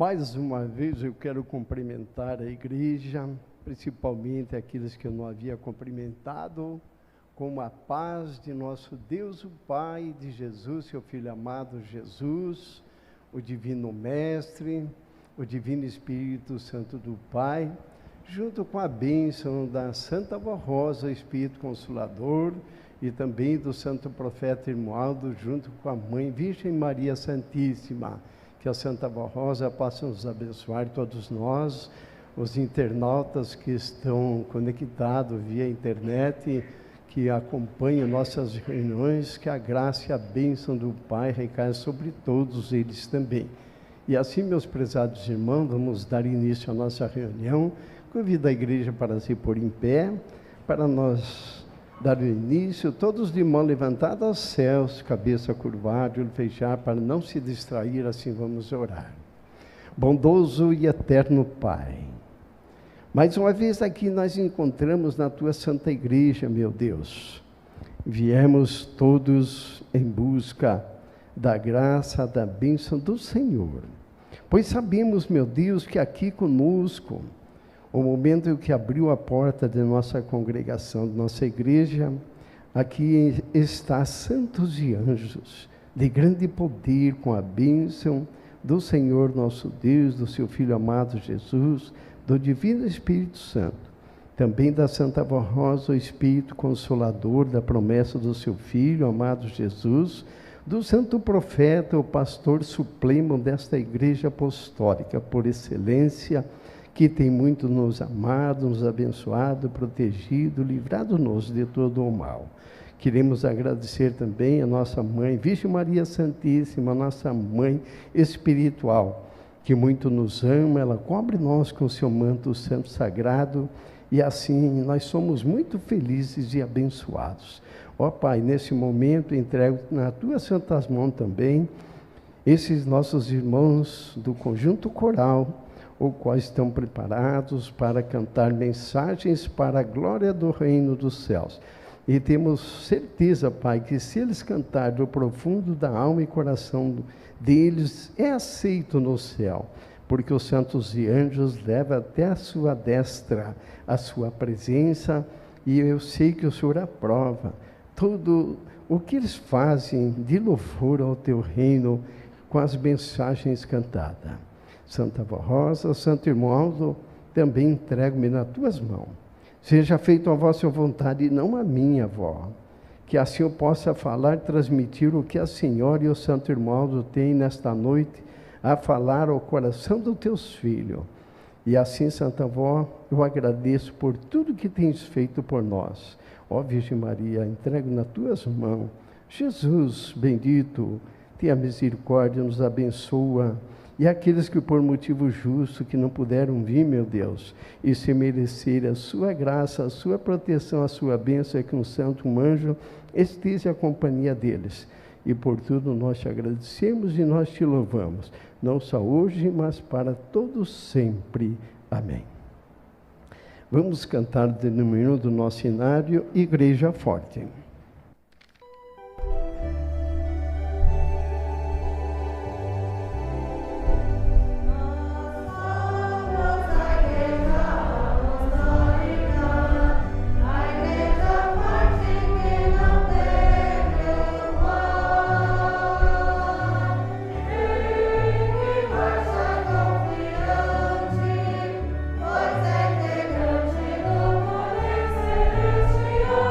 Mais uma vez eu quero cumprimentar a igreja, principalmente aqueles que eu não havia cumprimentado, com a paz de nosso Deus, o Pai, de Jesus, seu Filho amado Jesus, o Divino Mestre, o Divino Espírito Santo do Pai, junto com a bênção da Santa Vó Rosa, Espírito Consolador, e também do Santo Profeta Irmoaldo, junto com a Mãe Virgem Maria Santíssima. Que a Santa Vó Rosa possa nos abençoar, todos nós, os internautas que estão conectados via internet, que acompanham nossas reuniões, que a graça e a bênção do Pai recaia sobre todos eles também. E assim, meus prezados irmãos, vamos dar início à nossa reunião. Convido a igreja para se pôr em pé, para nós dar o início, todos de mão levantada aos céus, cabeça curvada, olho fechado, para não se distrair, assim vamos orar. Bondoso e eterno Pai, mais uma vez aqui nós encontramos na Tua Santa Igreja, meu Deus. Viemos todos em busca da graça, da bênção do Senhor, pois sabemos, meu Deus, que aqui conosco, o momento em que abriu a porta de nossa congregação, de nossa igreja, aqui está santos e anjos, de grande poder, com a bênção do Senhor nosso Deus, do seu Filho amado Jesus, do Divino Espírito Santo, também da Santa Vó Rosa, o Espírito Consolador, da promessa do seu Filho amado Jesus, do Santo Profeta, o Pastor Supremo desta Igreja Apostólica, por excelência, que tem muito nos amado, nos abençoado, protegido, livrado-nos de todo o mal. Queremos agradecer também a nossa Mãe, Virgem Maria Santíssima, a nossa Mãe espiritual, que muito nos ama, ela cobre nós com o seu manto santo sagrado, e assim nós somos muito felizes e abençoados. Ó Pai, nesse momento entrego nas Tuas santas mãos também, esses nossos irmãos do conjunto coral, ou quais estão preparados para cantar mensagens para a glória do reino dos céus. E temos certeza, Pai, que se eles cantarem do profundo da alma e coração deles, é aceito no céu, porque os santos e anjos levam até a sua destra a sua presença, e eu sei que o Senhor aprova tudo o que eles fazem de louvor ao teu reino com as mensagens cantadas. Santa Vó Rosa, Santo Irmoaldo, também entrego-me nas tuas mãos. Seja feita a vossa vontade e não a minha, vó. Que assim eu possa falar e transmitir o que a Senhora e o Santo Irmoaldo têm nesta noite a falar ao coração dos teus filhos. E assim, Santa Vó, eu agradeço por tudo que tens feito por nós. Ó Virgem Maria, entrego nas tuas mãos. Jesus, bendito, tenha misericórdia, nos abençoa. E aqueles que por motivo justo que não puderam vir, meu Deus, e se merecer a sua graça, a sua proteção, a sua bênção, é que um santo, um anjo, esteja a companhia deles. E por tudo nós te agradecemos e nós te louvamos, não só hoje, mas para todos sempre. Amém. Vamos cantar de número do nosso cenário, Igreja Forte. Pois é integrante do poder celestial.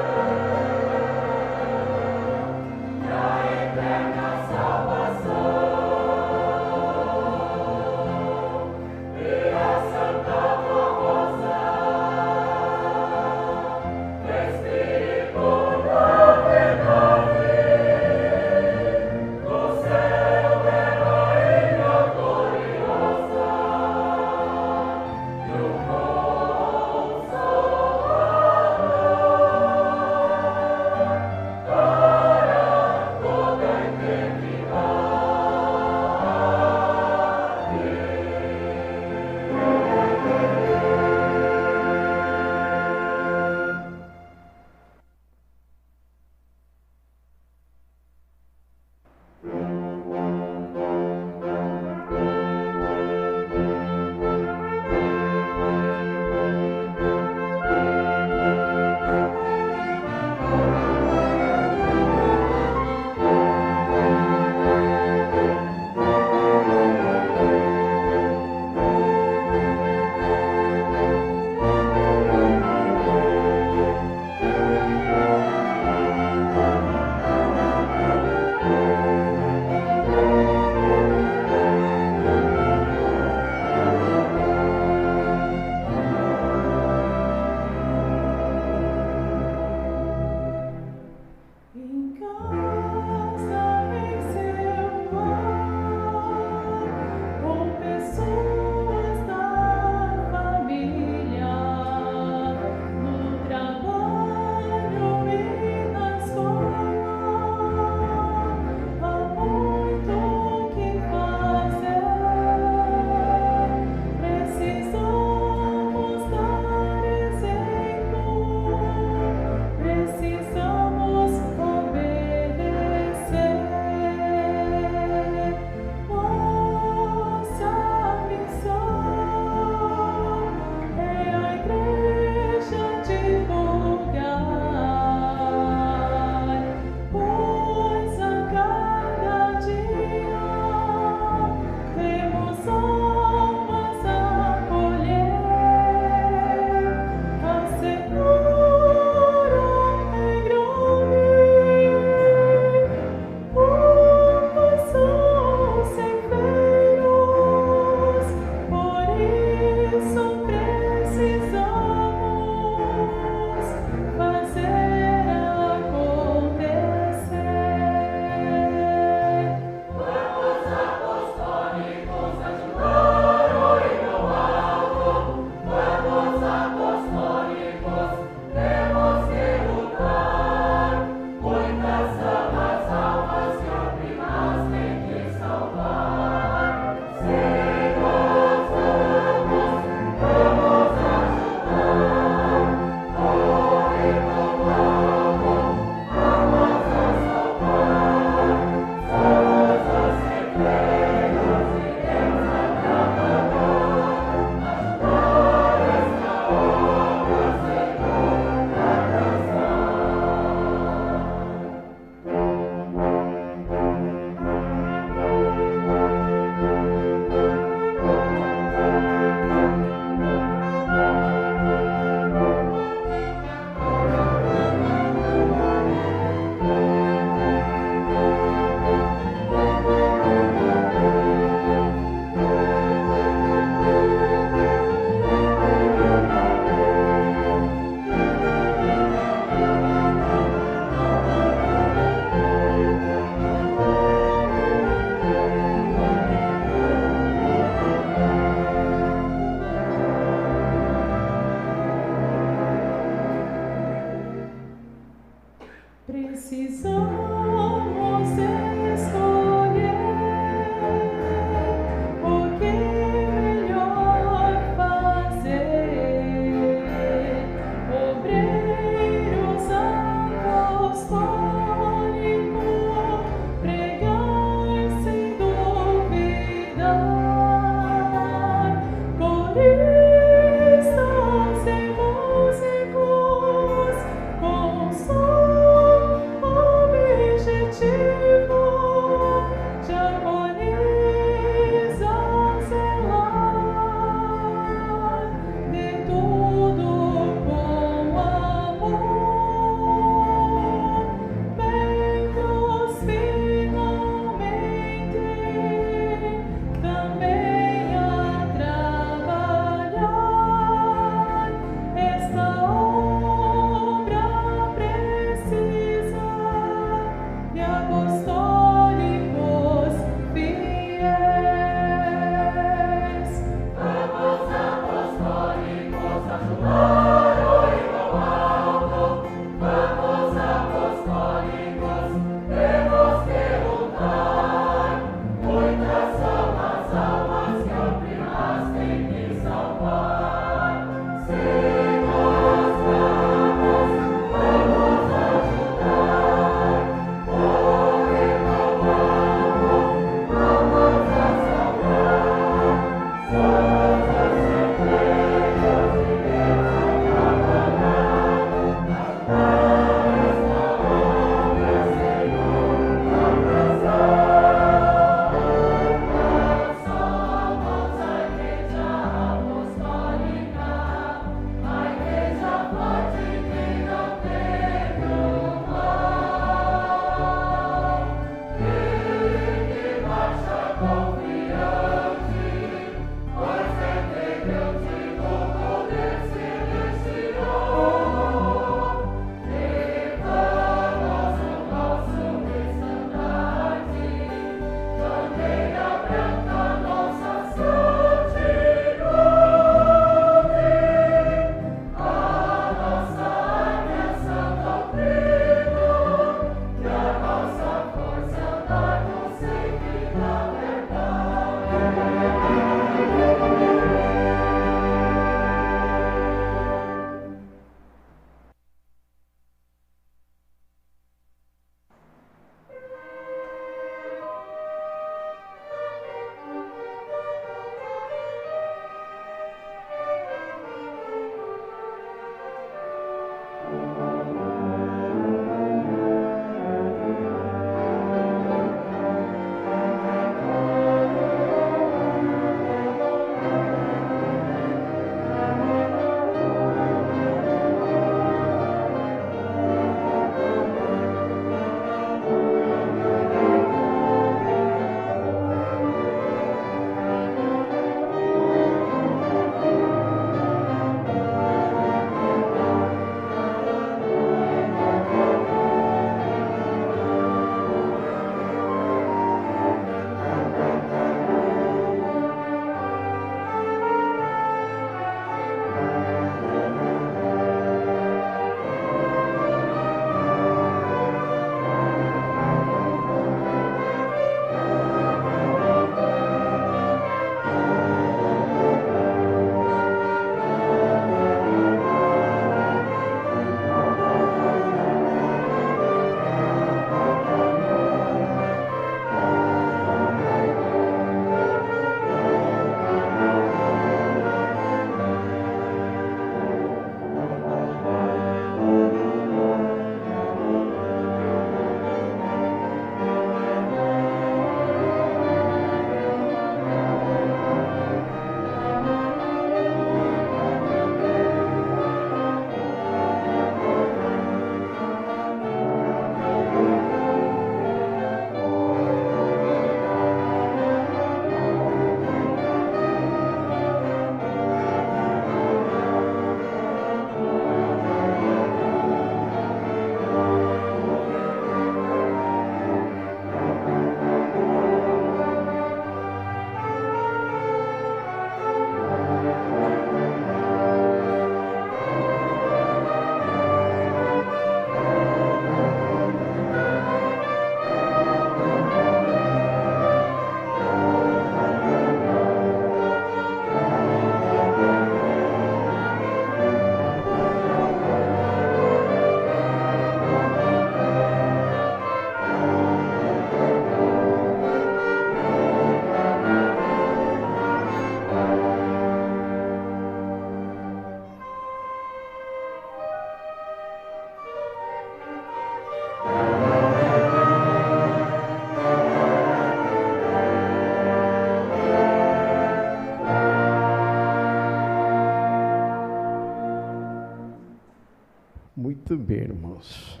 bem, irmãos.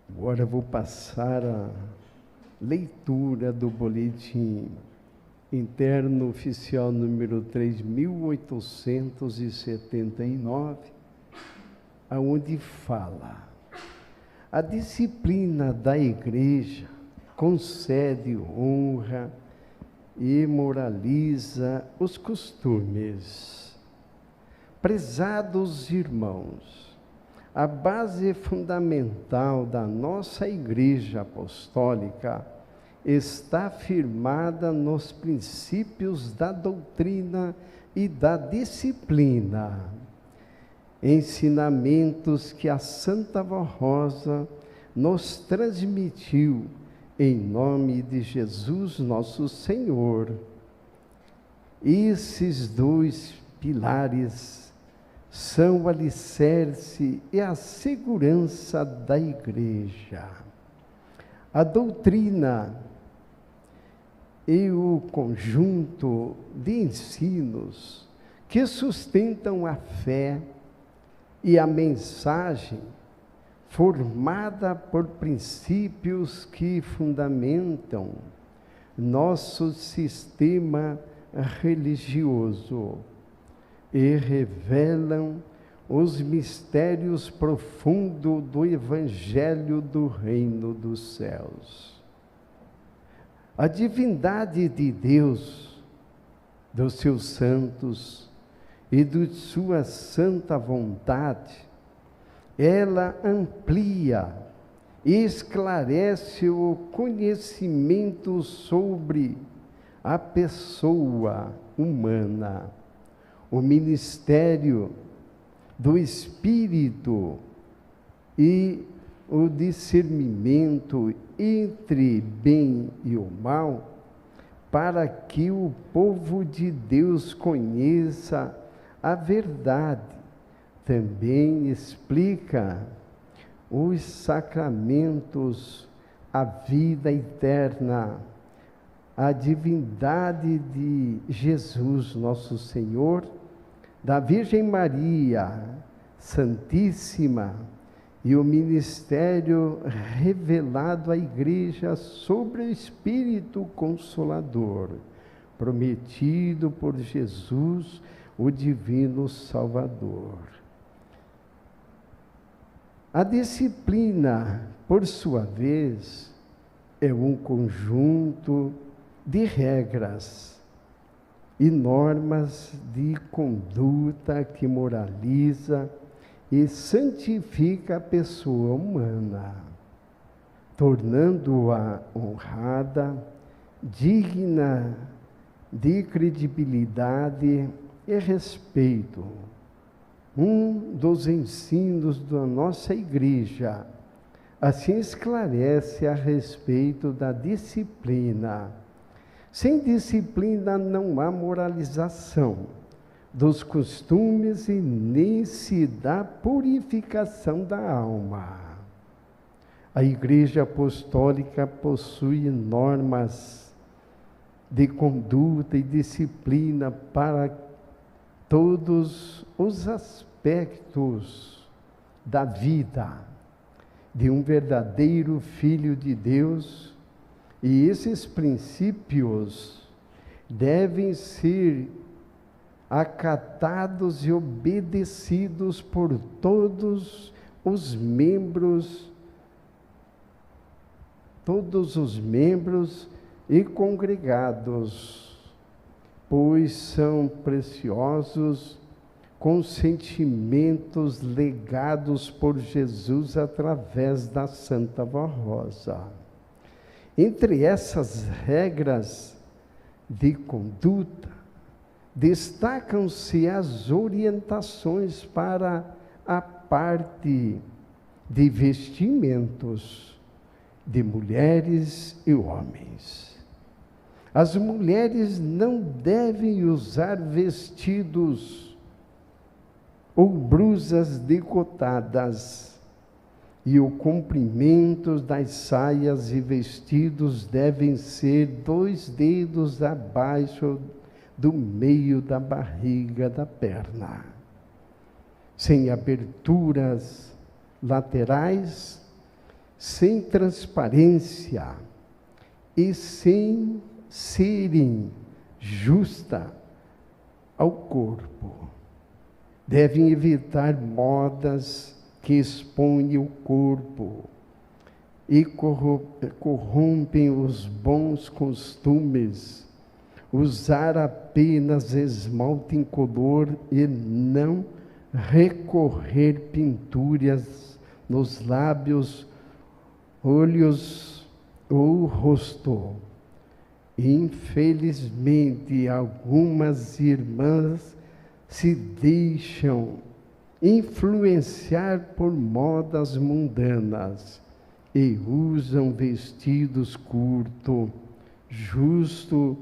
Agora eu vou passar a leitura do boletim interno oficial número 3.879, aonde fala: a disciplina da igreja concede honra e moraliza os costumes. Prezados irmãos, a base fundamental da nossa Igreja Apostólica está firmada nos princípios da doutrina e da disciplina, ensinamentos que a Santa Vó Rosa nos transmitiu em nome de Jesus nosso Senhor. Esses dois pilares são o alicerce e a segurança da Igreja. A doutrina e o conjunto de ensinos que sustentam a fé e a mensagem formada por princípios que fundamentam nosso sistema religioso e revelam os mistérios profundos do Evangelho do Reino dos Céus. A divindade de Deus, dos seus santos e de sua santa vontade, ela amplia e esclarece o conhecimento sobre a pessoa humana, o ministério do Espírito e o discernimento entre bem e o mal, para que o povo de Deus conheça a verdade. Também explica os sacramentos, a vida eterna, a divindade de Jesus, nosso Senhor, da Virgem Maria Santíssima, e o ministério revelado à Igreja sobre o Espírito Consolador, prometido por Jesus, o Divino Salvador. A disciplina, por sua vez, é um conjunto de regras e normas de conduta que moraliza e santifica a pessoa humana, tornando-a honrada, digna de credibilidade e respeito. Um dos ensinos da nossa Igreja assim esclarece a respeito da disciplina. Sem disciplina não há moralização dos costumes e nem se dá purificação da alma. A Igreja Apostólica possui normas de conduta e disciplina para todos os aspectos da vida de um verdadeiro Filho de Deus, e esses princípios devem ser acatados e obedecidos por todos os membros e congregados, pois são preciosos consentimentos legados por Jesus através da Santa Vó Rosa. Entre essas regras de conduta, destacam-se as orientações para a parte de vestimentos de mulheres e homens. As mulheres não devem usar vestidos ou blusas decotadas, e o comprimento das saias e vestidos devem ser 2 dedos abaixo do meio da barriga da perna, sem aberturas laterais, sem transparência e sem serem justa ao corpo. Devem evitar modas que expõem o corpo e corrompem os bons costumes. Usar apenas esmalte incolor e não recorrer pinturas nos lábios, olhos ou rosto. Infelizmente, algumas irmãs se deixam influenciar por modas mundanas e usam vestidos curtos, justos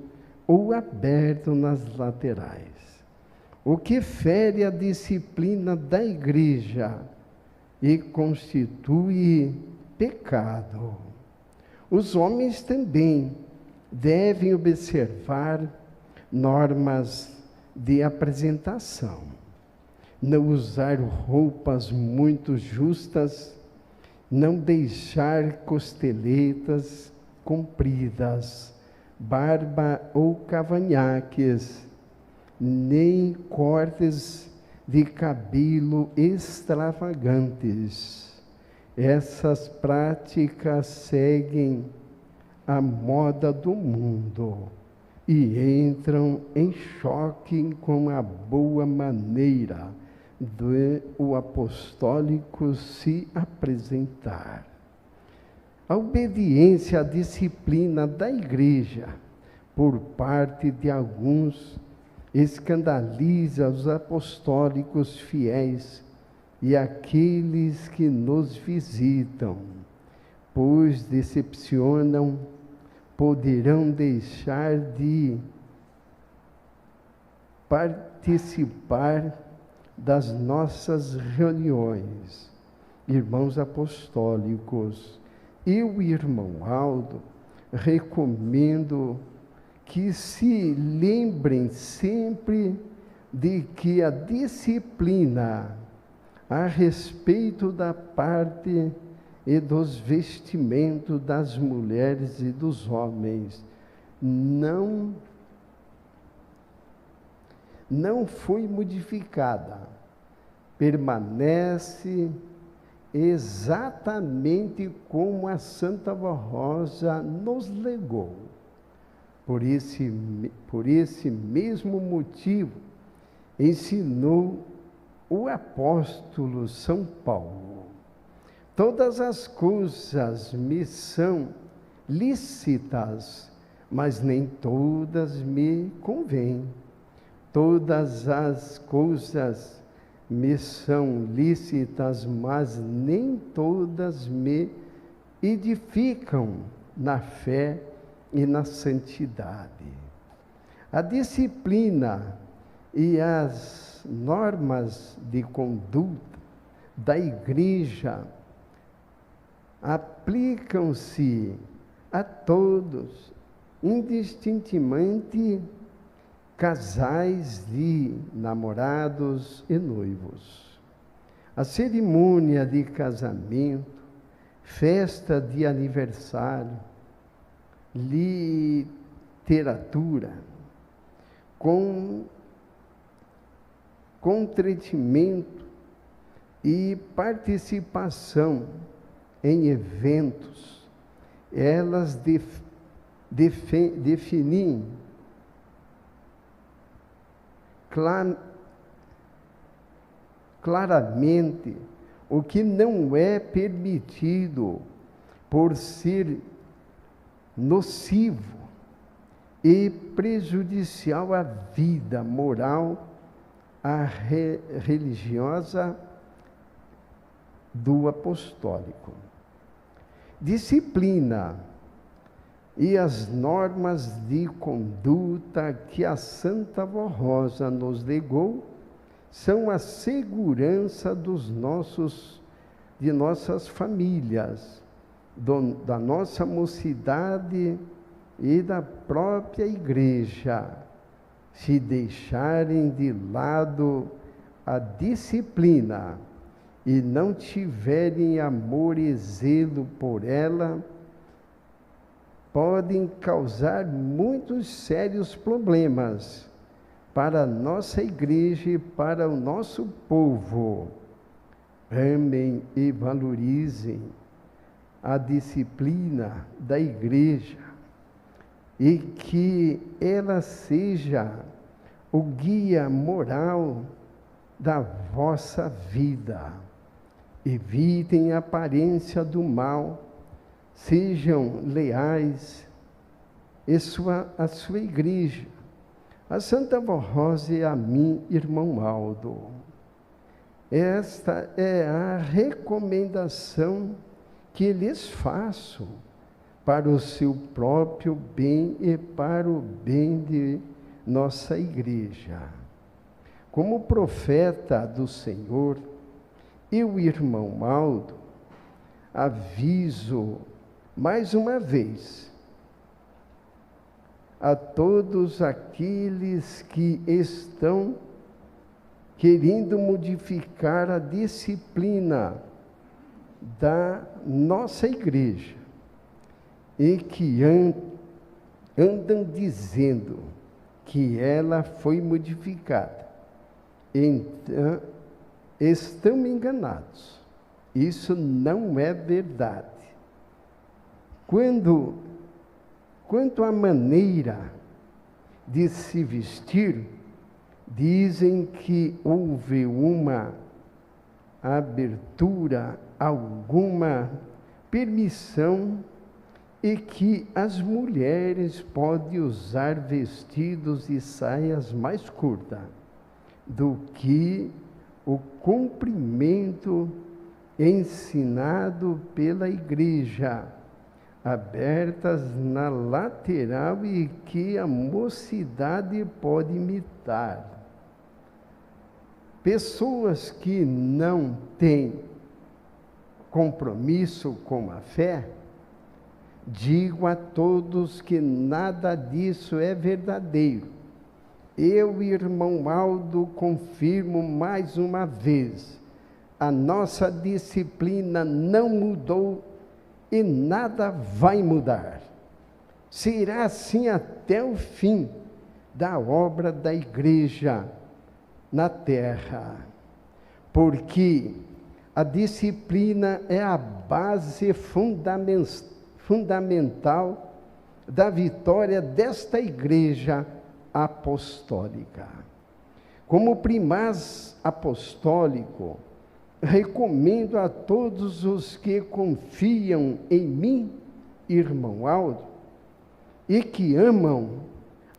ou abertos nas laterais, o que fere a disciplina da igreja e constitui pecado. Os homens também devem observar normas de apresentação, não usar roupas muito justas, não deixar costeletas compridas, barba ou cavanhaques, nem cortes de cabelo extravagantes. Essas práticas seguem a moda do mundo e entram em choque com a boa maneira do apostólico se apresentar. A obediência à disciplina da igreja, por parte de alguns, escandaliza os apostólicos fiéis e aqueles que nos visitam, pois decepcionam, poderão deixar de participar das nossas reuniões. Irmãos apostólicos, eu, irmão Aldo, recomendo que se lembrem sempre de que a disciplina a respeito da parte e dos vestimentos das mulheres e dos homens não foi modificada, permanece exatamente como a Santa Rosa nos legou. Por esse mesmo motivo, ensinou o apóstolo São Paulo: todas as coisas me são lícitas, mas nem todas me convêm. Todas as coisas me são lícitas, mas nem todas me edificam na fé e na santidade. A disciplina e as normas de conduta da igreja aplicam-se a todos, indistintamente casais de namorados e noivos. A cerimônia de casamento, festa de aniversário, literatura, contentimento e participação em eventos, elas definem claramente o que não é permitido por ser nocivo e prejudicial à vida moral, religiosa do apostólico. Disciplina e as normas de conduta que a Santa Rosa nos legou são a segurança de nossas famílias, da nossa mocidade e da própria igreja. Se deixarem de lado a disciplina e não tiverem amor e zelo por ela, podem causar muitos sérios problemas para a nossa igreja e para o nosso povo. Amem e valorizem a disciplina da igreja e que ela seja o guia moral da vossa vida. Evitem a aparência do mal, sejam leais à sua igreja, a Santa Vó Rosa e a mim, irmão Aldo. Esta é a recomendação que lhes faço para o seu próprio bem e para o bem de nossa igreja. Como profeta do Senhor, eu, irmão Aldo, aviso mais uma vez a todos aqueles que estão querendo modificar a disciplina da nossa igreja e que andam dizendo que ela foi modificada. Então, estão enganados. Isso não é verdade. Quanto à maneira de se vestir, dizem que houve uma abertura, alguma permissão, e que as mulheres podem usar vestidos e saias mais curtas do que o comprimento ensinado pela igreja, abertas na lateral e que a mocidade pode imitar. Pessoas que não têm compromisso com a fé, digo a todos que nada disso é verdadeiro. Eu, irmão Aldo, confirmo mais uma vez, a nossa disciplina não mudou e nada vai mudar. Será assim até o fim da obra da igreja na terra, porque a disciplina é a base fundamental da vitória desta igreja apostólica. Como primaz apostólico, recomendo a todos os que confiam em mim, irmão Aldo, e que amam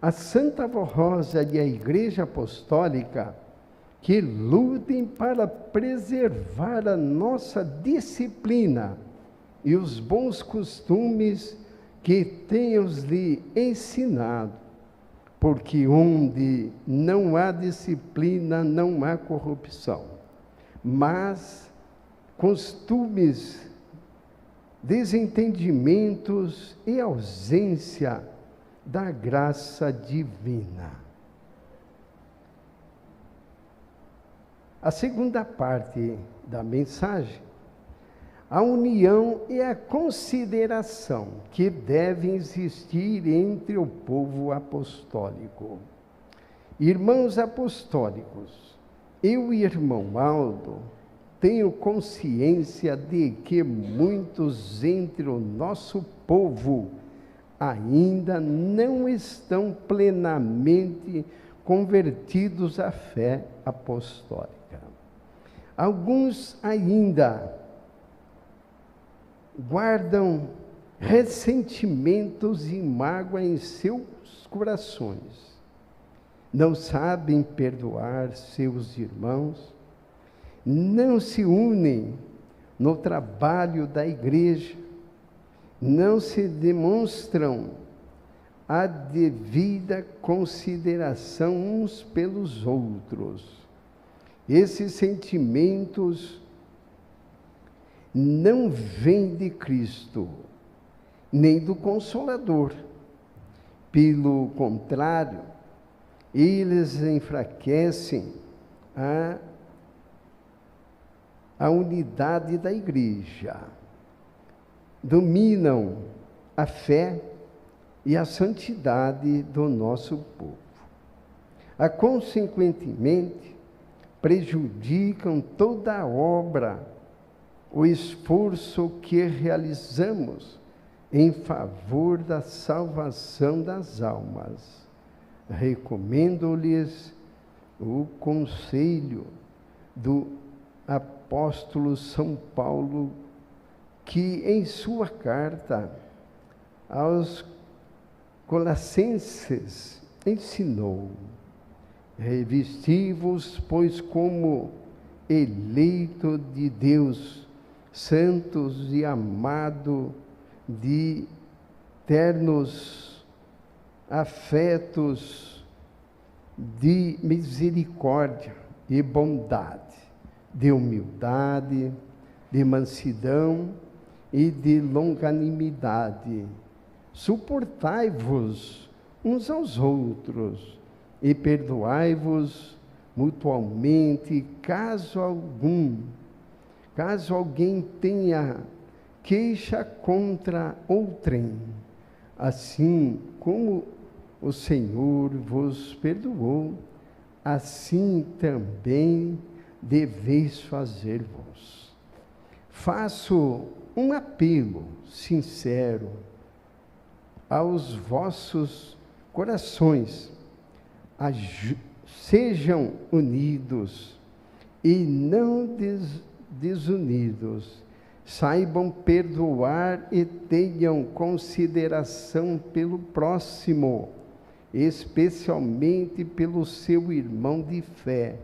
a Santa Vó Rosa e a Igreja Apostólica, que lutem para preservar a nossa disciplina e os bons costumes que tenho-lhe ensinado, porque onde não há disciplina, não há corrupção, mas costumes, desentendimentos e ausência da graça divina. A segunda parte da mensagem, a união e a consideração que devem existir entre o povo apostólico. Irmãos apostólicos, eu, irmão Aldo, tenho consciência de que muitos entre o nosso povo ainda não estão plenamente convertidos à fé apostólica. Alguns ainda guardam ressentimentos e mágoa em seus corações. Não sabem perdoar seus irmãos, não se unem no trabalho da igreja, não se demonstram a devida consideração uns pelos outros. Esses sentimentos não vêm de Cristo, nem do Consolador. Pelo contrário, eles enfraquecem a a unidade da igreja, dominam a fé e a santidade do nosso povo. Consequentemente, prejudicam toda a obra, o esforço que realizamos em favor da salvação das almas. Recomendo-lhes o conselho do apóstolo São Paulo, que em sua carta aos Colossenses ensinou: revesti-vos, pois, como eleito de Deus, santos e amados, de ternos afetos de misericórdia e bondade, de humildade, de mansidão e de longanimidade. Suportai-vos uns aos outros e perdoai-vos mutualmente, caso alguém tenha queixa contra outrem, assim como o Senhor vos perdoou, assim também deveis fazer-vos. Faço um apelo sincero aos vossos corações, sejam unidos e não desunidos. Saibam perdoar e tenham consideração pelo próximo, especialmente pelo seu irmão de fé.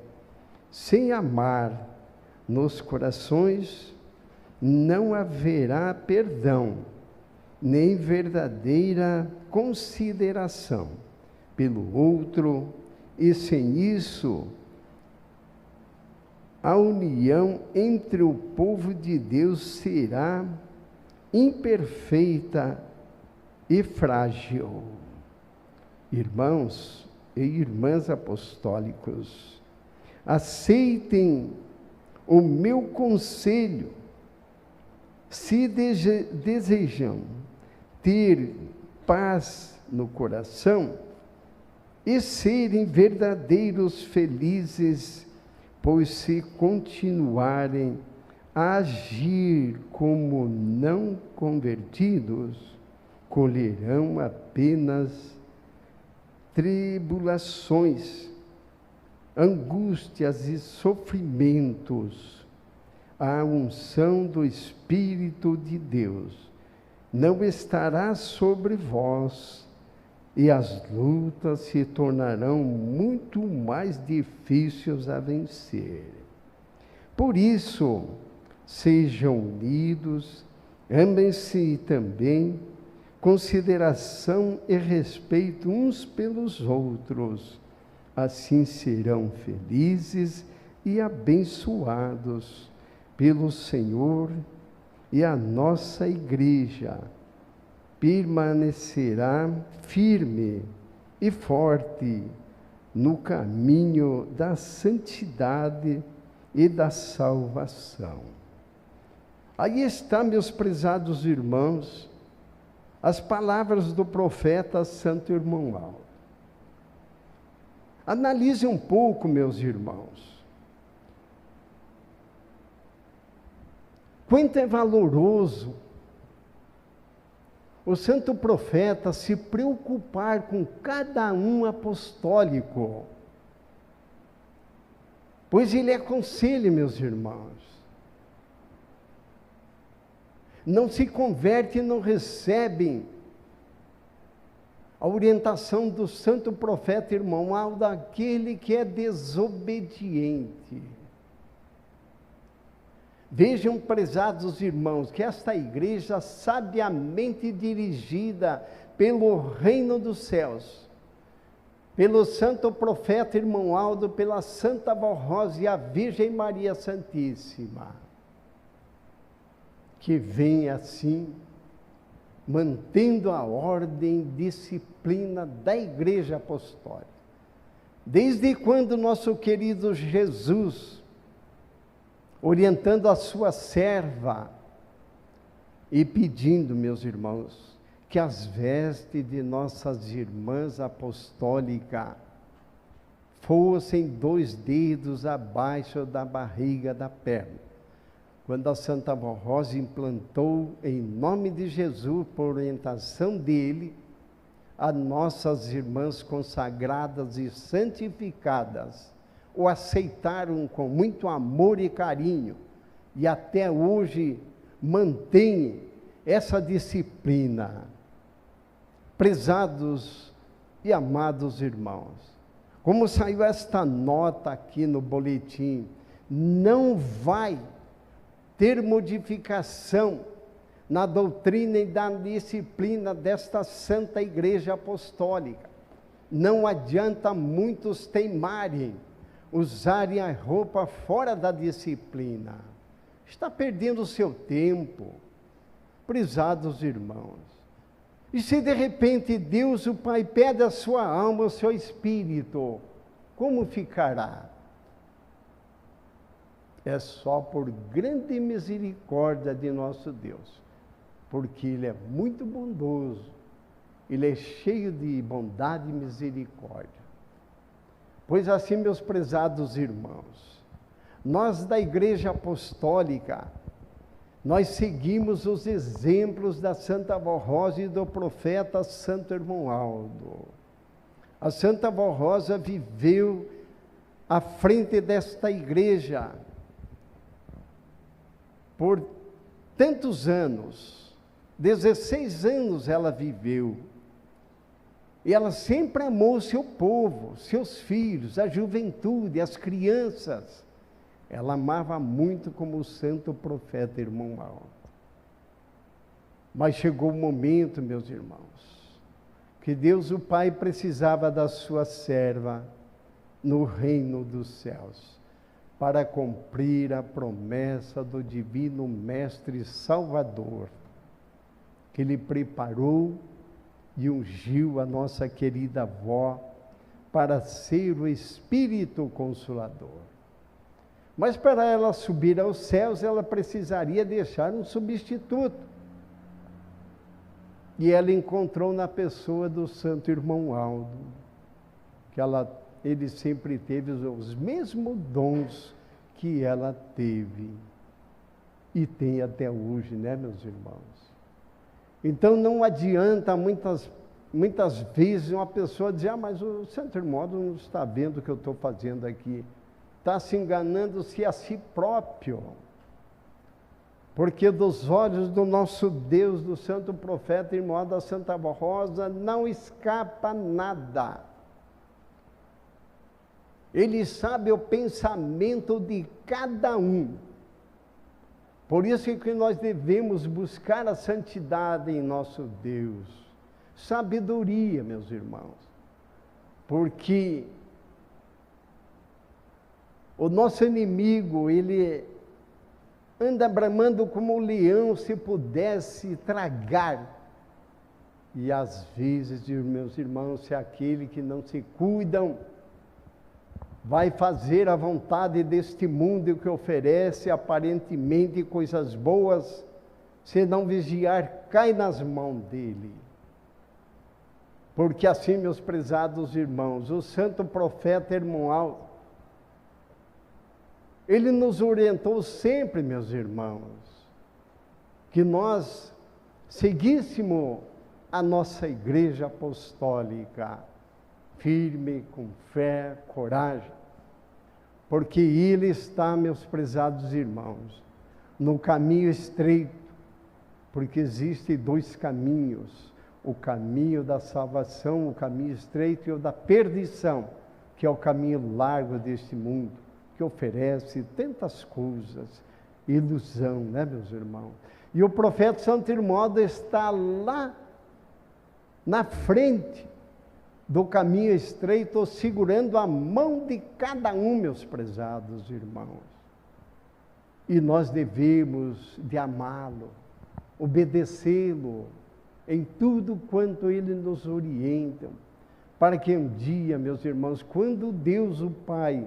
Sem amar nos corações, não haverá perdão, nem verdadeira consideração pelo outro, e sem isso, a união entre o povo de Deus será imperfeita e frágil. Irmãos e irmãs apostólicos, aceitem o meu conselho. Se desejam ter paz no coração e serem verdadeiros felizes, pois se continuarem a agir como não convertidos, colherão apenas tribulações, angústias e sofrimentos. A unção do Espírito de Deus não estará sobre vós, e as lutas se tornarão muito mais difíceis a vencer. Por isso, sejam unidos, amem-se também, consideração e respeito uns pelos outros. Assim serão felizes e abençoados pelo Senhor, e a nossa igreja permanecerá firme e forte no caminho da santidade e da salvação. Aí está, meus prezados irmãos, as palavras do profeta Santo Irmão Aldo. Analise um pouco, meus irmãos. Quanto é valoroso o santo profeta se preocupar com cada um apostólico, pois ele aconselha, meus irmãos. Não se converte e não recebem a orientação do santo profeta irmão Aldo, aquele que é desobediente. Vejam, prezados irmãos, que esta igreja sabiamente dirigida pelo reino dos céus, pelo santo profeta irmão Aldo, pela Santa Vó Rosa e a Virgem Maria Santíssima, que vem assim, mantendo a ordem e disciplina da igreja apostólica. Desde quando nosso querido Jesus orientando a sua serva e pedindo, meus irmãos, que as vestes de nossas irmãs apostólicas fossem 2 dedos abaixo da barriga da perna. Quando a Santa Vó Rosa implantou, em nome de Jesus, por orientação dele, as nossas irmãs consagradas e santificadas o aceitaram com muito amor e carinho, e até hoje mantém essa disciplina. Prezados e amados irmãos, como saiu esta nota aqui no boletim, não vai ter modificação na doutrina e na disciplina desta Santa Igreja Apostólica. Não adianta muitos teimarem, usarem a roupa fora da disciplina. Está perdendo o seu tempo, prezados irmãos. E se de repente Deus, o Pai, pede a sua alma, o seu espírito, como ficará? É só por grande misericórdia de nosso Deus, porque Ele é muito bondoso, Ele é cheio de bondade e misericórdia. Pois assim, meus prezados irmãos, nós da Igreja Apostólica, nós seguimos os exemplos da Santa Vó Rosa e do profeta Santo Hermonaldo. A Santa Vó Rosa viveu à frente desta igreja por tantos anos, 16 anos ela viveu. E ela sempre amou o seu povo, seus filhos, a juventude, as crianças. Ela amava muito como o santo profeta Hermonaldo. Mas chegou o momento, meus irmãos, que Deus o Pai precisava da sua serva no reino dos céus, para cumprir a promessa do divino Mestre Salvador, que Ele preparou e ungiu a nossa querida avó para ser o Espírito Consolador. Mas para ela subir aos céus, ela precisaria deixar um substituto. E ela encontrou na pessoa do santo Hermonaldo, que ele sempre teve os mesmos dons que ela teve. E tem até hoje, né, meus irmãos? Então não adianta muitas vezes uma pessoa dizer, mas o santo Hermonaldo não está vendo o que eu estou fazendo aqui. Está se enganando-se a si próprio, porque dos olhos do nosso Deus, do santo profeta Hermonaldo, da Santa Vó Rosa, não escapa nada. Ele sabe o pensamento de cada um. Por isso é que nós devemos buscar a santidade em nosso Deus, sabedoria, meus irmãos, porque o nosso inimigo, ele anda bramando como um leão se pudesse tragar. E às vezes, meus irmãos, se aquele que não se cuidam vai fazer a vontade deste mundo que oferece aparentemente coisas boas, se não vigiar, cai nas mãos dele. Porque assim, meus prezados irmãos, o santo profeta Hermonaldo, ele nos orientou sempre, meus irmãos, que nós seguíssemos a nossa igreja apostólica, firme, com fé, coragem, porque ele está, meus prezados irmãos, no caminho estreito, porque existem 2 caminhos, o caminho da salvação, o caminho estreito e o da perdição, que é o caminho largo deste mundo, que oferece tantas coisas, ilusão, né, meus irmãos? E o profeta Santo Hermonaldo está lá na frente do caminho estreito, segurando a mão de cada um, meus prezados irmãos. E nós devemos de amá-lo, obedecê-lo em tudo quanto ele nos orienta, para que um dia, meus irmãos, quando Deus o Pai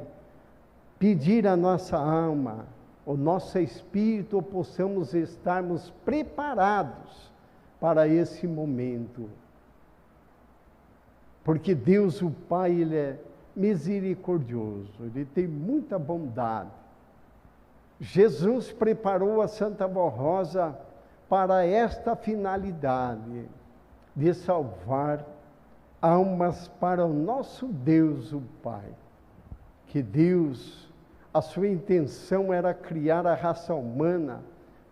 pedir a nossa alma, o nosso espírito possamos estarmos preparados para esse momento. Porque Deus, o Pai, Ele é misericordioso, Ele tem muita bondade. Jesus preparou a Santa Vó Rosa para esta finalidade, de salvar almas para o nosso Deus, o Pai. Que Deus, a sua intenção era criar a raça humana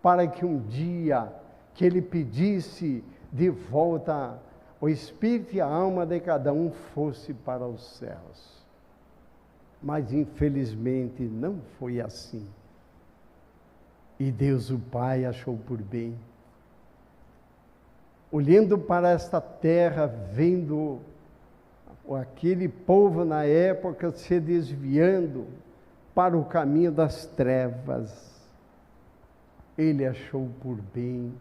para que um dia que Ele pedisse de volta o espírito e a alma de cada um fosse para os céus. Mas infelizmente não foi assim. E Deus o Pai achou por bem, olhando para esta terra, vendo aquele povo na época se desviando para o caminho das trevas, Ele achou por bem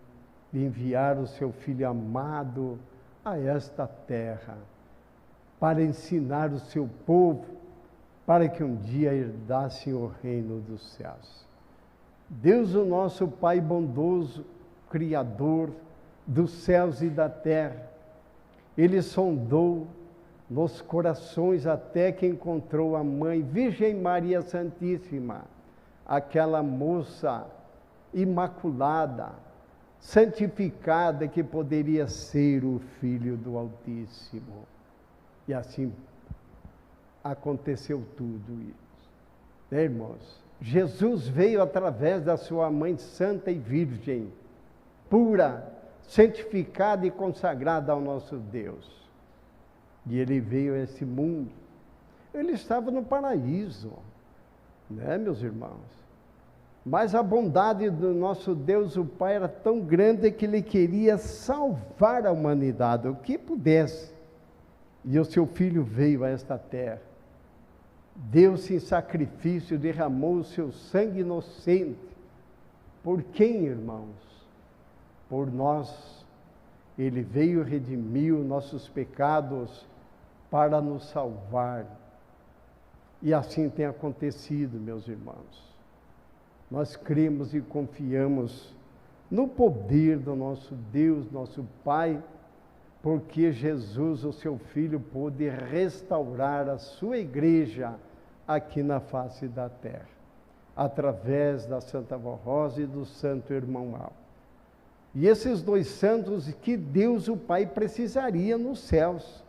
de enviar o seu Filho amado a esta terra, para ensinar o seu povo, para que um dia herdassem o reino dos céus. Deus, o nosso Pai bondoso, Criador dos céus e da terra, Ele sondou nos corações até que encontrou a Mãe, Virgem Maria Santíssima, aquela moça imaculada, santificada, que poderia ser o Filho do Altíssimo. E assim aconteceu tudo isso. Né, irmãos? Jesus veio através da sua Mãe Santa e Virgem, pura, santificada e consagrada ao nosso Deus. E Ele veio a esse mundo. Ele estava no paraíso, né, meus irmãos? Mas a bondade do nosso Deus, o Pai, era tão grande que Ele queria salvar a humanidade, o que pudesse. E o seu Filho veio a esta terra. Deu-se em sacrifício, derramou o seu sangue inocente. Por quem, irmãos? Por nós. Ele veio redimir os nossos pecados para nos salvar. E assim tem acontecido, meus irmãos. Nós cremos e confiamos no poder do nosso Deus, nosso Pai, porque Jesus, o seu Filho, pôde restaurar a sua igreja aqui na face da terra, através da Santa Vó Rosa e do Santo Irmão Al. E esses dois santos que Deus, o Pai, precisaria nos céus,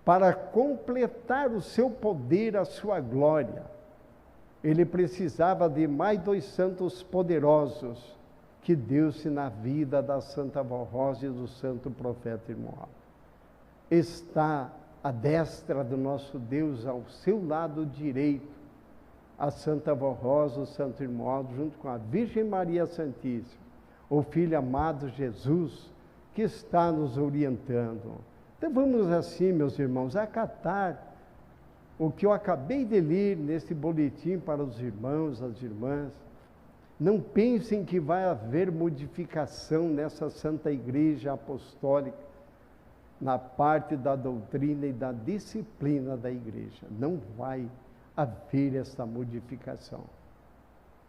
para completar o seu poder, a sua glória. Ele precisava de mais dois santos poderosos que deu-se na vida da Santa Vó Rosa e do Santo Profeta Irmão Al. Está à destra do nosso Deus, ao seu lado direito, a Santa Vó Rosa, o Santo Irmão Al, junto com a Virgem Maria Santíssima, o Filho amado Jesus, que está nos orientando. Então vamos assim, meus irmãos, acatar o que eu acabei de ler nesse boletim para os irmãos, as irmãs. Não pensem que vai haver modificação nessa Santa Igreja Apostólica, na parte da doutrina e da disciplina da igreja. Não vai haver essa modificação.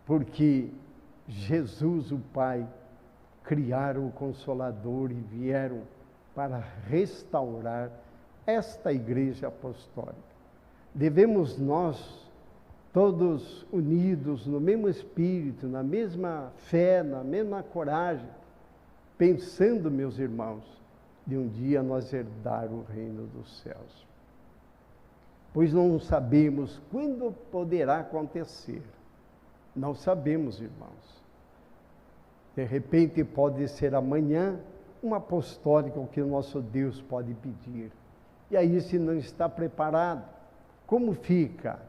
Porque Jesus, o Pai, criaram o Consolador e vieram para restaurar esta Igreja Apostólica. Devemos nós, todos unidos no mesmo espírito, na mesma fé, na mesma coragem, pensando, meus irmãos, de um dia nós herdar o reino dos céus. Pois não sabemos quando poderá acontecer. Não sabemos, irmãos. De repente pode ser amanhã, uma apostólica, o que o nosso Deus pode pedir. E aí, se não está preparado, como fica?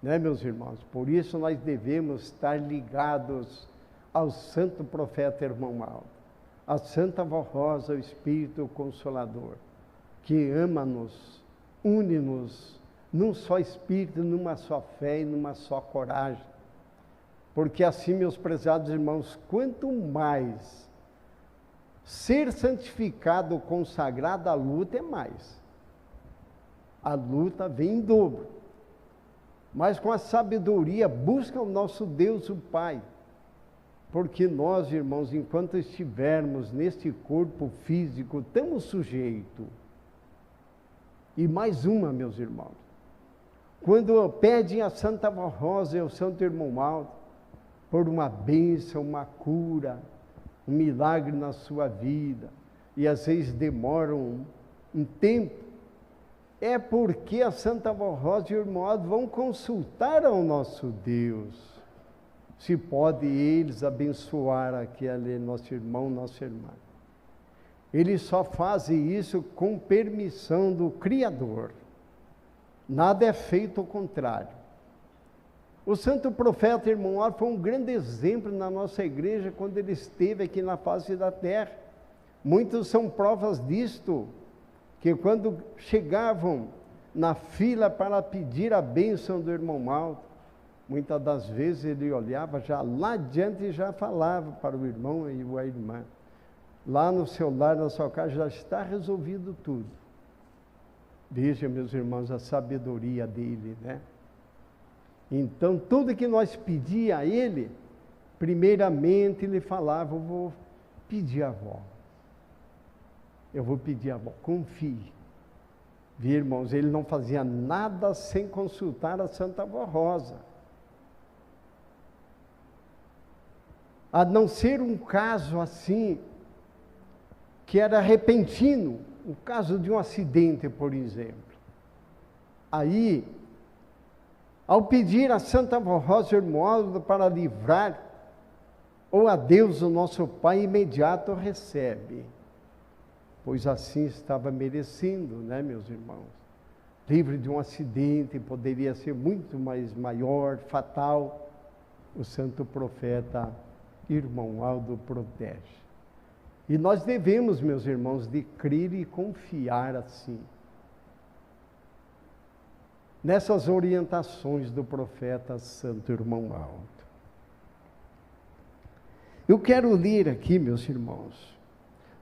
Né, meus irmãos? Por isso nós devemos estar ligados ao Santo Profeta Irmão Al, a Santa Vó Rosa, o Espírito Consolador, que ama-nos, une-nos num só Espírito, numa só fé e numa só coragem. Porque assim, meus prezados irmãos, quanto mais ser santificado, consagrado, a luta é mais. A luta vem em dobro. mas com a sabedoria busca o nosso Deus, o Pai. Porque nós, irmãos, enquanto estivermos neste corpo físico, estamos sujeitos. E mais uma, meus irmãos. Quando pedem a Santa Vó Rosa e ao Santo Irmão Aldo por uma bênção, uma cura, um milagre na sua vida, e às vezes demoram um tempo, é porque a Santa Vó Rosa e o Irmão Aldo vão consultar ao nosso Deus, se pode eles abençoar aquele nosso irmão, nossa irmã. Eles só fazem isso com permissão do Criador. Nada é feito ao contrário. O santo profeta Irmão Aldo foi um grande exemplo na nossa igreja quando ele esteve aqui na face da terra. Muitos são provas disto, que quando chegavam na fila para pedir a bênção do Irmão Aldo, muitas das vezes ele olhava já lá adiante e já falava para o irmão e a irmã. Lá no seu lar, na sua casa, já está resolvido tudo. Veja, meus irmãos, a sabedoria dele, né? Então, tudo que nós pedíamos a ele, primeiramente ele falava, eu vou pedir a avó. Eu vou pedir a avó, confie. Viu, irmãos, ele não fazia nada sem consultar a Santa Vó Rosa. A não ser um caso assim, que era repentino, o caso de um acidente, por exemplo. Aí, ao pedir a Santa Vó Rosa e o Irmão Aldo para livrar, ou a Deus, o nosso Pai, imediato recebe. Pois assim estava merecendo, né, meus irmãos? Livre de um acidente, poderia ser muito mais maior, fatal. O santo profeta Irmão Aldo protege. E nós devemos, meus irmãos, de crer e confiar assim, nessas orientações do profeta Santo Irmão Aldo. Eu quero ler aqui, meus irmãos,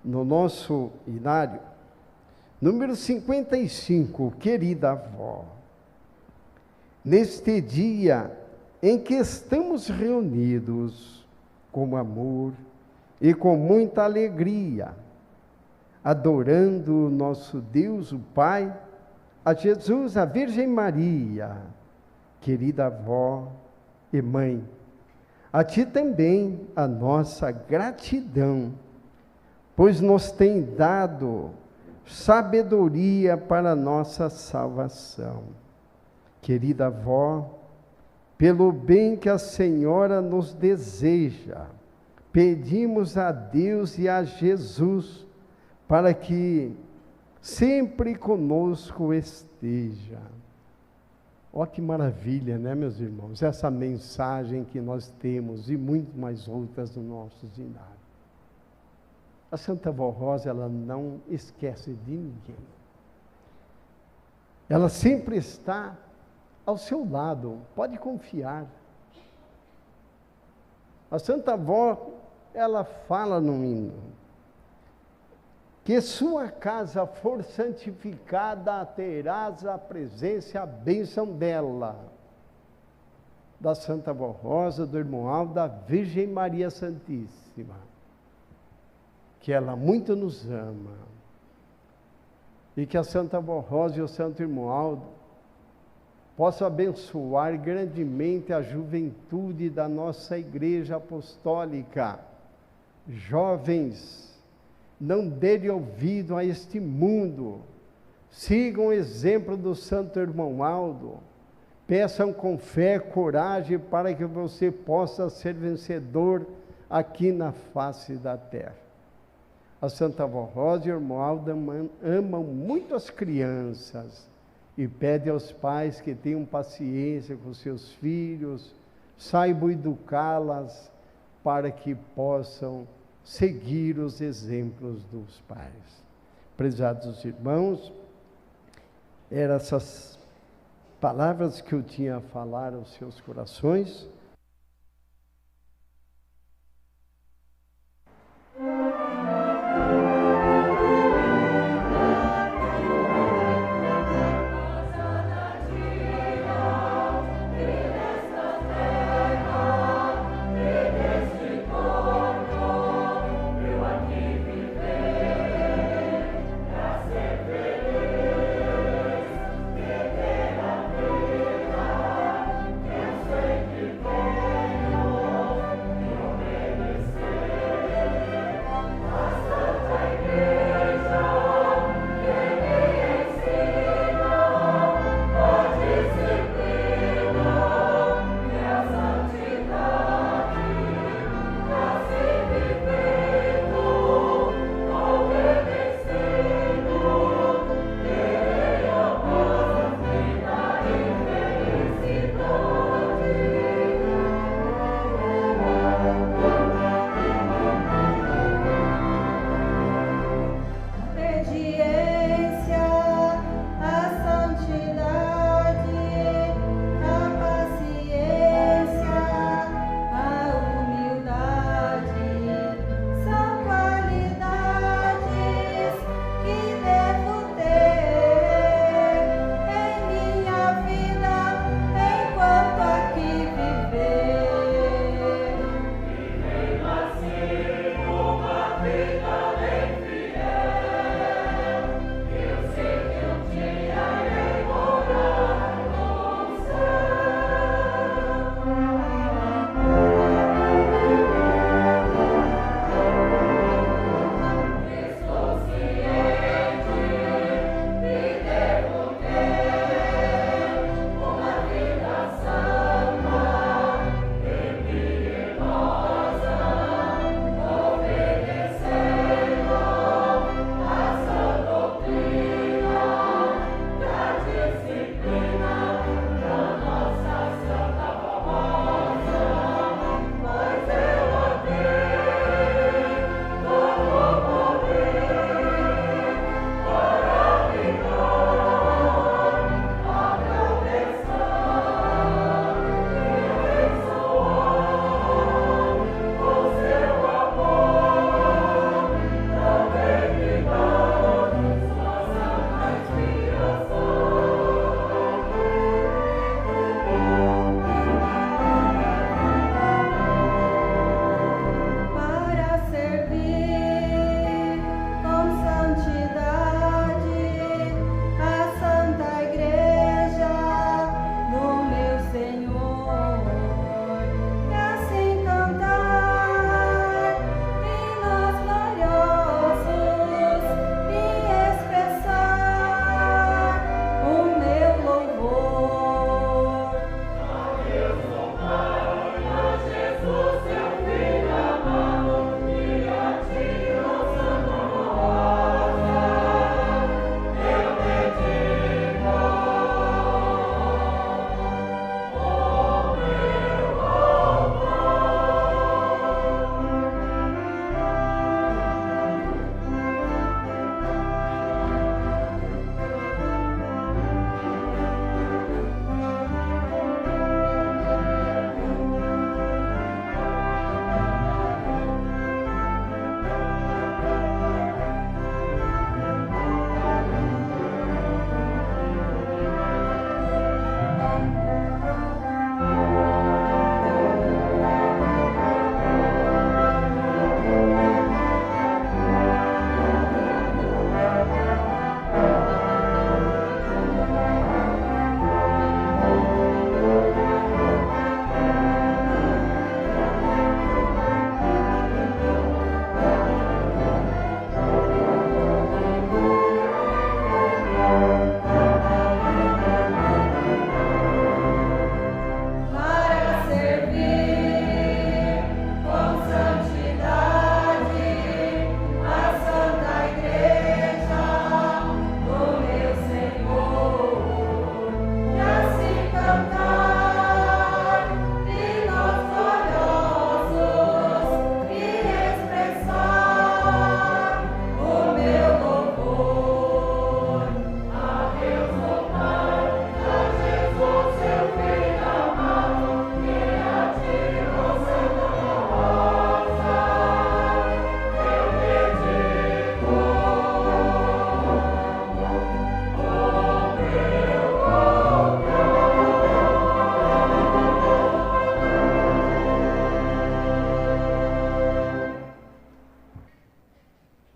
no nosso inário, número 55, querida avó, neste dia em que estamos reunidos com amor e com muita alegria, adorando o nosso Deus, o Pai, a Jesus, a Virgem Maria, querida avó e mãe, a ti também a nossa gratidão, pois nos tem dado sabedoria para a nossa salvação. Querida avó, pelo bem que a Senhora nos deseja, pedimos a Deus e a Jesus para que sempre conosco esteja. Ó, que maravilha, né, meus irmãos? Essa mensagem que nós temos e muito mais outras no nosso diário. A Santa Vó Rosa, ela não esquece de ninguém. Ela sempre está ao seu lado, pode confiar. A Santa Vó, ela fala no hino, que sua casa for santificada, terás a presença e a bênção dela, da Santa Vó Rosa, do Irmão Aldo, da Virgem Maria Santíssima, que ela muito nos ama, e que a Santa Vó Rosa e o Santo Irmão Aldo possam abençoar grandemente a juventude da nossa Igreja Apostólica. Jovens, não dêem ouvido a este mundo, sigam o exemplo do Santo Irmão Aldo, peçam com fé, coragem, para que você possa ser vencedor aqui na face da terra. A Santa Vó Rosa e o Irmão Aldo amam muito as crianças e pedem aos pais que tenham paciência com seus filhos, saibam educá-las para que possam seguir os exemplos dos pais. Prezados irmãos, eram essas palavras que eu tinha a falar aos seus corações.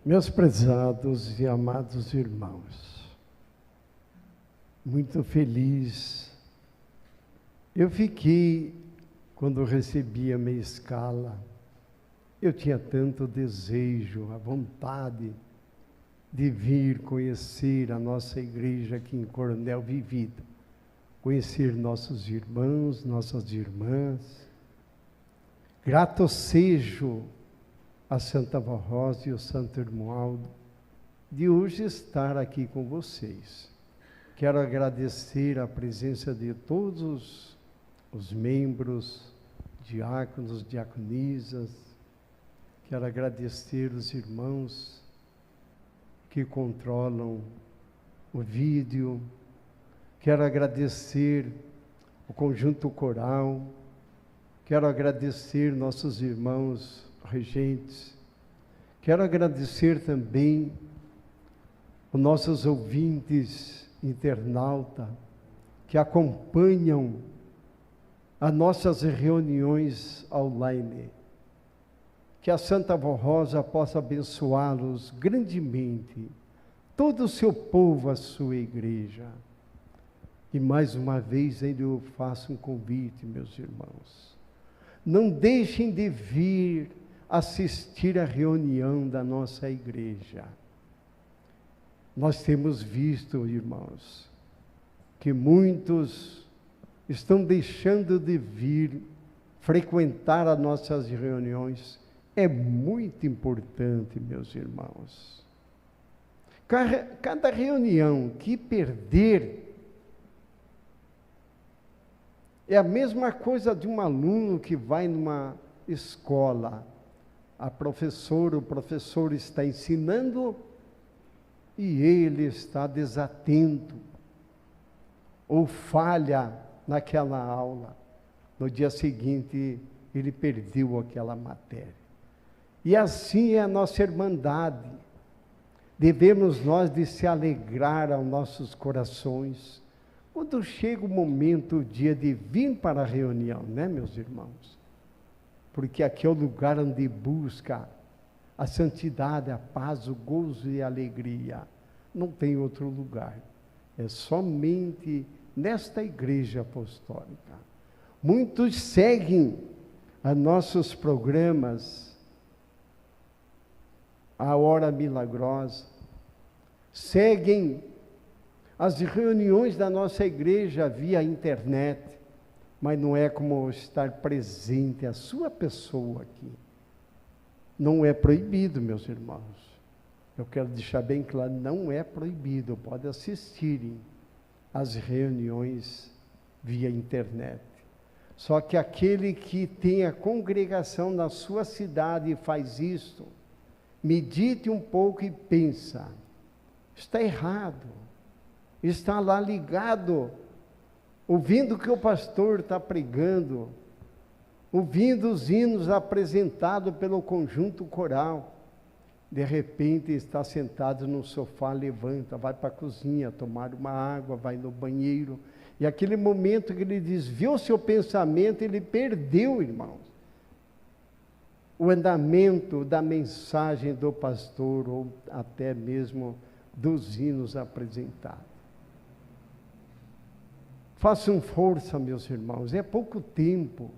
Meus prezados e amados irmãos, muito feliz eu fiquei quando recebi a minha escala. Eu tinha tanto desejo, a vontade de vir conhecer a nossa igreja aqui em Coronel Vivido, conhecer nossos irmãos, nossas irmãs. Grato sejo a Santa Vó Rosa e o Santo Irmoaldo de hoje estar aqui com vocês. Quero agradecer a presença de todos os membros, diáconos, diaconisas. Quero agradecer os irmãos que controlam o vídeo. Quero agradecer o conjunto coral. Quero agradecer nossos irmãos regentes. Quero agradecer também os nossos ouvintes internautas que acompanham as nossas reuniões online. Que a Santa Vó Rosa possa abençoá-los grandemente, todo o seu povo, a sua igreja. E mais uma vez ainda eu faço um convite, meus irmãos. Não deixem de vir assistir à reunião da nossa igreja. Nós temos visto, irmãos, que muitos estão deixando de vir frequentar as nossas reuniões. É muito importante, meus irmãos. Cada reunião que perder é a mesma coisa de um aluno que vai numa escola. A professora, o professor está ensinando e ele está desatento ou falha naquela aula. No dia seguinte, ele perdeu aquela matéria. E assim é a nossa irmandade. Devemos nós de se alegrar aos nossos corações quando chega o momento, o dia de vir para a reunião, né, meus irmãos? Porque aqui é o lugar onde busca a santidade, a paz, o gozo e a alegria. Não tem outro lugar. É somente nesta igreja apostólica. Muitos seguem a nossos programas, a Hora Milagrosa, seguem as reuniões da nossa igreja via internet, mas não é como estar presente a sua pessoa aqui. Não é proibido, meus irmãos. Eu quero deixar bem claro, não é proibido, pode assistirem às reuniões via internet. Só que aquele que tem a congregação na sua cidade e faz isso, medite um pouco e pensa, está errado, está lá ligado, ouvindo o que o pastor está pregando, ouvindo os hinos apresentados pelo conjunto coral, de repente está sentado no sofá, levanta, vai para a cozinha tomar uma água, vai no banheiro, e aquele momento que ele desviou seu pensamento, ele perdeu, irmãos, o andamento da mensagem do pastor, ou até mesmo dos hinos apresentados. Façam força, meus irmãos, é pouco tempo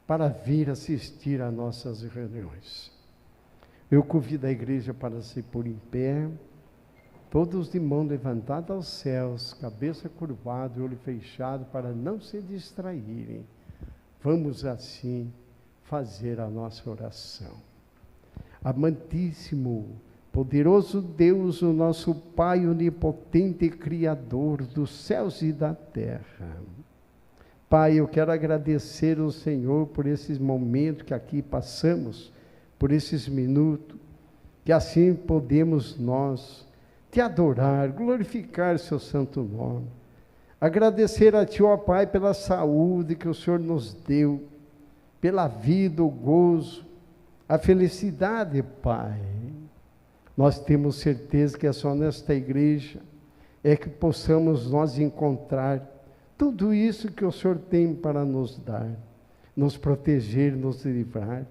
para vir assistir às nossas reuniões. Eu convido a igreja para se pôr em pé, todos de mão levantada aos céus, cabeça curvada, olho fechado, para não se distraírem. Vamos assim fazer a nossa oração. Amantíssimo, poderoso Deus, o nosso Pai onipotente e Criador dos céus e da terra. Pai, eu quero agradecer ao Senhor por esses momentos que aqui passamos, por esses minutos, que assim podemos nós te adorar, glorificar seu santo nome. Agradecer a Ti, ó Pai, pela saúde que o Senhor nos deu, pela vida, o gozo, a felicidade, Pai. Nós temos certeza que é só nesta igreja é que possamos nós encontrar tudo isso que o Senhor tem para nos dar, nos proteger, nos livrar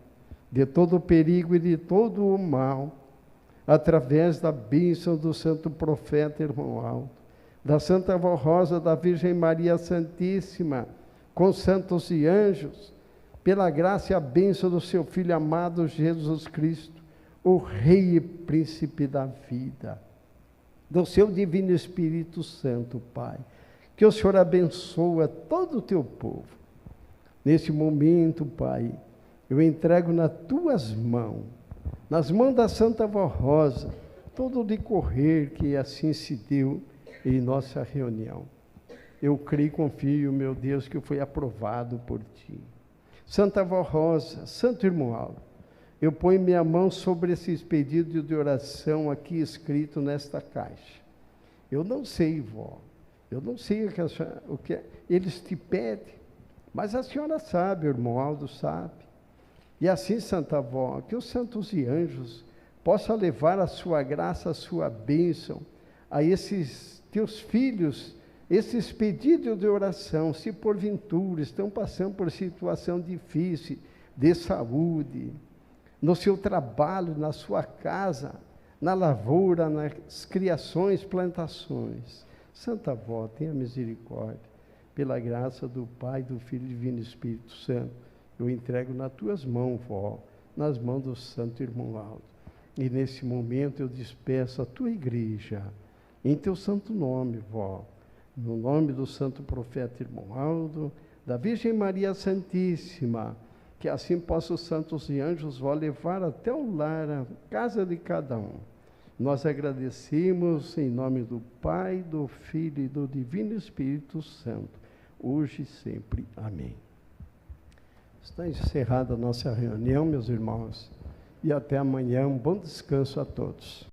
de todo o perigo e de todo o mal. através da bênção do santo profeta Romualdo, da Santa Avó Rosa, da Virgem Maria Santíssima, com santos e anjos, pela graça e a bênção do seu Filho amado Jesus Cristo, o Rei e Príncipe da vida, do seu Divino Espírito Santo, Pai, que o Senhor abençoa todo o teu povo. Nesse momento, Pai, eu entrego nas tuas mãos, nas mãos da Santa Avó Rosa, todo o decorrer que assim se deu em nossa reunião. Eu creio e confio, meu Deus, que foi aprovado por Ti. Santa Avó Rosa, Santo Irmão, eu ponho minha mão sobre esses pedidos de oração aqui escrito nesta caixa. Eu não sei, vó, eu não sei o que eles te pedem, mas a senhora sabe, o irmão Aldo sabe. E assim, Santa Avó, que os santos e anjos possam levar a sua graça, a sua bênção a esses teus filhos, esses pedidos de oração, se porventura estão passando por situação difícil de saúde, no seu trabalho, na sua casa, na lavoura, nas criações, plantações. Santa Avó, tenha misericórdia, pela graça do Pai, do Filho e Divino Espírito Santo, eu entrego nas tuas mãos, vó, nas mãos do Santo Irmão Aldo. E nesse momento eu despeço a tua igreja, em teu santo nome, vó, no nome do santo profeta Irmão Aldo, da Virgem Maria Santíssima, que assim possa os santos e anjos, vó, levar até o lar, a casa de cada um. Nós agradecemos em nome do Pai, do Filho e do Divino Espírito Santo, hoje e sempre. Amém. Está encerrada a nossa reunião, meus irmãos, e até amanhã. Um bom descanso a todos.